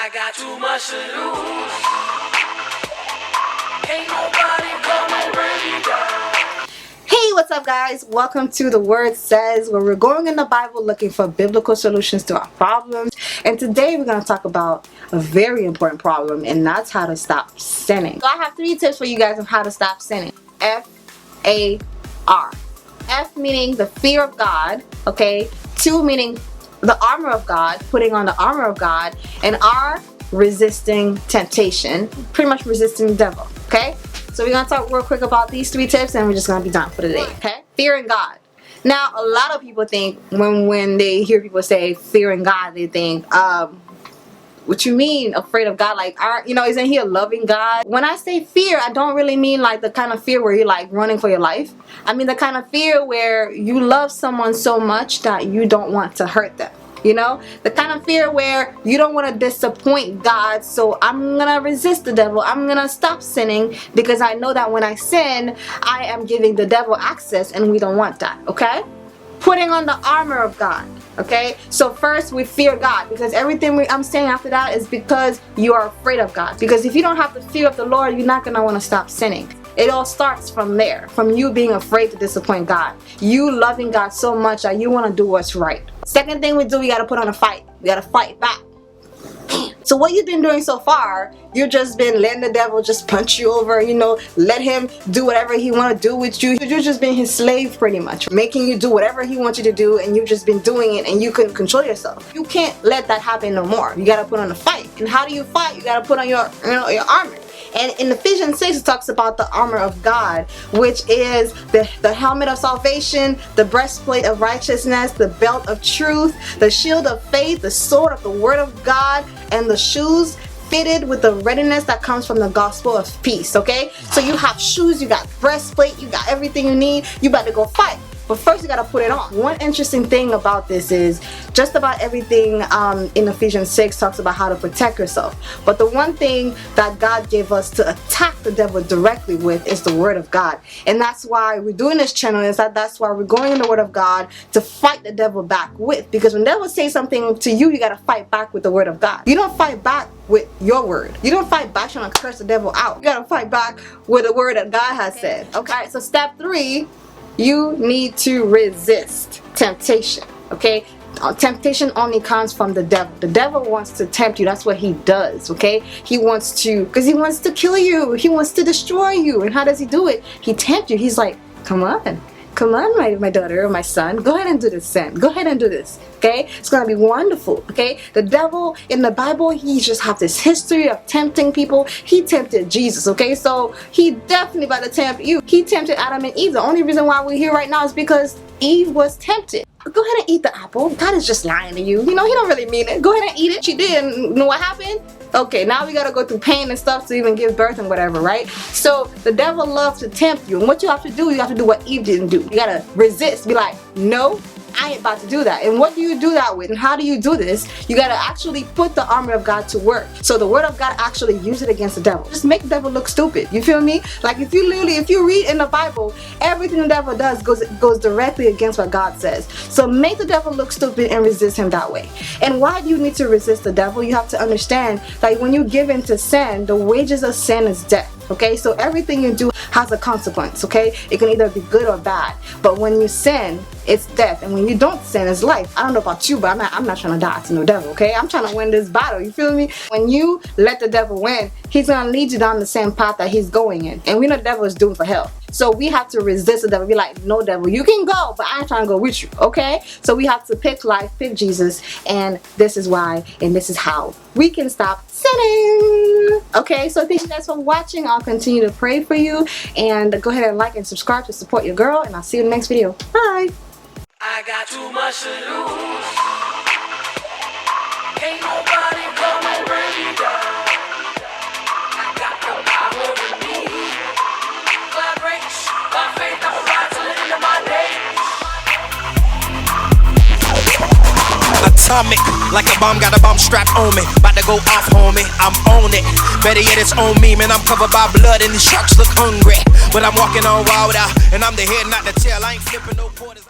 I got too much to lose. Ain't nobody gonna bring me down. Hey, what's up guys? Welcome to The Word Says, where we're going in the Bible looking for biblical solutions to our problems. And today we're going to talk about a very important problem, and that's how to stop sinning. So I have 3 tips for you guys on how to stop sinning. F-A-R. F meaning the fear of God, okay? 2 meaning the armor of God, putting on the armor of God. And R, resisting temptation, pretty much resisting the devil, okay? So we're going to talk real quick about these 3 tips, and we're just going to be done for the day, okay? Fearing God. Now, a lot of people think when they hear people say fearing God, they think, what you mean afraid of God? Like, isn't he a loving God? When I say fear, I don't really mean like the kind of fear where you're like running for your life. I mean the kind of fear where you love someone so much that you don't want to hurt them. You know, the kind of fear where you don't want to disappoint God, so I'm gonna resist the devil. I'm gonna stop sinning because I know that when I sin, I am giving the devil access, and we don't want that, okay? Putting on the armor of God, okay? So first we fear God, because everything I'm saying after that is because you are afraid of God. Because if you don't have the fear of the Lord, you're not gonna want to stop sinning. It all starts from there, from you being afraid to disappoint God. You loving God so much that you want to do what's right. Second thing we do, we got to put on a fight. We got to fight back. So what you've been doing so far, you've just been letting the devil just punch you over, let him do whatever he want to do with you. You've just been his slave pretty much, making you do whatever he wants you to do, and you've just been doing it and you couldn't control yourself. You can't let that happen no more. You got to put on a fight. And how do you fight? You got to put on your armor. And in Ephesians 6, it talks about the armor of God, which is the helmet of salvation, the breastplate of righteousness, the belt of truth, the shield of faith, the sword of the word of God, and the shoes fitted with the readiness that comes from the gospel of peace, okay? So you have shoes, you got breastplate, you got everything you need. You about to go fight. But first you gotta put it on. One interesting thing about this is just about everything in Ephesians 6 talks about how to protect yourself. But the one thing that God gave us to attack the devil directly with is the word of God. And that's why we're doing this channel, that's why we're going in the word of God to fight the devil back with. Because when the devil says something to you, you gotta fight back with the word of God. You don't fight back with your word. You don't fight back trying to curse the devil out. You gotta fight back with the word that God has said. Okay, so step 3, you need to resist temptation, okay? Temptation only comes from the devil. The devil wants to tempt you. That's what he does, okay? He wants to, because he wants to kill you. He wants to destroy you. And how does he do it? He tempts you. He's like, come on, my daughter or my son, go ahead and do this sin. Go ahead and do this, okay? It's gonna be wonderful, okay? The devil in the Bible, he just have this history of tempting people. He tempted Jesus, okay? So he definitely about to tempt you. He tempted Adam and Eve. The only reason why we're here right now is because Eve was tempted. Go ahead and eat the apple. God is just lying to you. He don't really mean it. Go ahead and eat it. She did, and you know what happened? Okay, now we gotta go through pain and stuff to even give birth and whatever, right? So the devil loves to tempt you, and what you have to do what Eve didn't do. You gotta resist. Be like, no, I ain't about to do that. And what do you do that with? And how do you do this? You gotta actually put the armor of God to work. So the word of God actually use it against the devil. Just make the devil look stupid. You feel me? Like if you read in the Bible, everything the devil does goes directly against what God says. So make the devil look stupid and resist him that way. And why do you need to resist the devil? You have to understand that when you give in to sin, the wages of sin is death. Okay, so everything you do has a consequence, okay? It can either be good or bad. But when you sin, it's death. And when you don't sin, it's life. I don't know about you, but I'm not trying to die to no devil, okay? I'm trying to win this battle, you feel me? When you let the devil win, he's gonna lead you down the same path that he's going in. And we know the devil is doomed for hell. So we have to resist the devil. Be like, no devil, you can go, but I ain't trying to go with you, okay? So we have to pick life, pick Jesus, and this is why, and this is how we can stop sinning. Okay, so thank you guys for watching. I'll continue to pray for you, and go ahead and like and subscribe to support your girl, and I'll see you in the next video. Bye. I got too much to lose. Ain't nobody gonna bring me down. I got the power in me. Vibrates by faith, I'm about to live in my days. Atomic, like a bomb, got a bomb strap on me. About to go off, homie, I'm on it. Better yet, it's on me, man. I'm covered by blood and the sharks look hungry. But I'm walking on water, and I'm the head, not the tail. I ain't flipping no quarters.